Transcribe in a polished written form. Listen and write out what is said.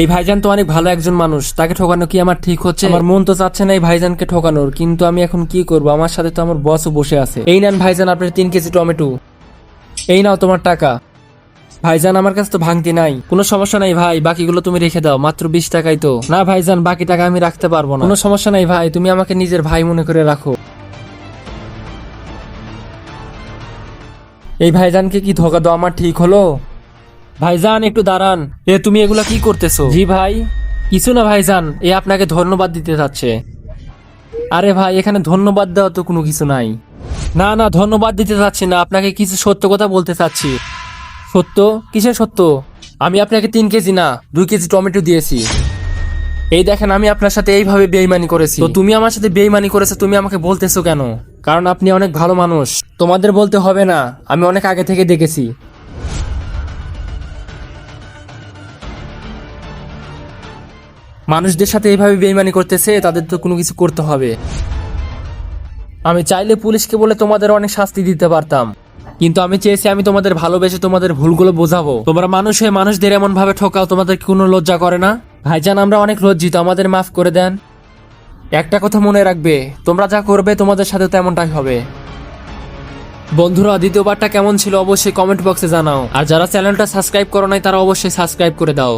এই ভাইজান তো অনেক ভালো একজন মানুষ, তাকে ঠকানো কি আমার ঠিক হচ্ছে? আমার মন তো চাচ্ছে না এই ভাইজানকে ঠকানোর, কিন্তু আমি এখন কি করব? আমার সাথে তো আমার বসও বসে আছে। এই নেন ভাইজান আপনার 3 কেজি টমেটো, এই নাও তোমার টাকা। ভাইজান আমার কাছে তো ভাঙতি নাই। কোনো সমস্যা নাই ভাই, বাকিগুলো তুমি রেখে দাও, মাত্র 20 টাকাই তো। না ভাইজান, বাকি টাকা আমি রাখতে পারবো না। কোনো সমস্যা নাই ভাই, তুমি আমাকে নিজের ভাই মনে করে রাখো। এই ভাইজানকে কি ধোকা দাও আমার ঠিক হলো? ভাইজান একটু দাঁড়ান। তুমি এগুলা কি করতেছো? জি ভাই, কিছু না ভাইজান, আপনাকে ধন্যবাদ দিতে চাচ্ছে। আরে ভাই, এখানে ধন্যবাদ দেওয়া তো কোনো কিছু নাই। না না, ধন্যবাদ দিতে চাচ্ছি না, আপনাকে কিছু সত্য কথা বলতে চাচ্ছি। সত্য? কিসের সত্য? আমি আপনাকে 3 কেজি না 2 কেজি টমেটো দিয়েছি। এই দেখেন, আমি আপনার সাথে এইভাবে বেইমানি করেছি। তো তুমি আমার সাথে বেইমানি করেছো, তুমি আমাকে বলতেছো কেন? কারণ আপনি অনেক ভালো মানুষ, তোমাদের বলতে হবে না, আমি অনেক আগে থেকে দেখেছি। মানুষদের সাথে এইভাবে বেইমানি করতেছে, তাদের তো কোনো কিছু করতে হবে। আমি চাইলে পুলিশকে বলে তোমাদের অনেক শাস্তি দিতে পারতাম, কিন্তু আমি চেয়েছি আমি তোমাদের ভালোবেসে তোমাদের ভুলগুলো বোঝাবো। তোমরা মানুষ হয়ে মানুষদের এমন ভাবে ঠকাও, তোমাদের কোনো লজ্জা করে না? ভাইজান, আমরা অনেক লজ্জিত, আমাদের মাফ করে দেন। একটা কথা মনে রাখবে, তোমরা যা করবে তোমাদের সাথে তেমনটাই হবে। বন্ধুরা, দ্বিতীয়বারটা কেমন ছিল অবশ্যই কমেন্ট বক্সে জানাও, আর যারা চ্যানেলটা সাবস্ক্রাইব করো নাই তারা অবশ্যই সাবস্ক্রাইব করে দাও।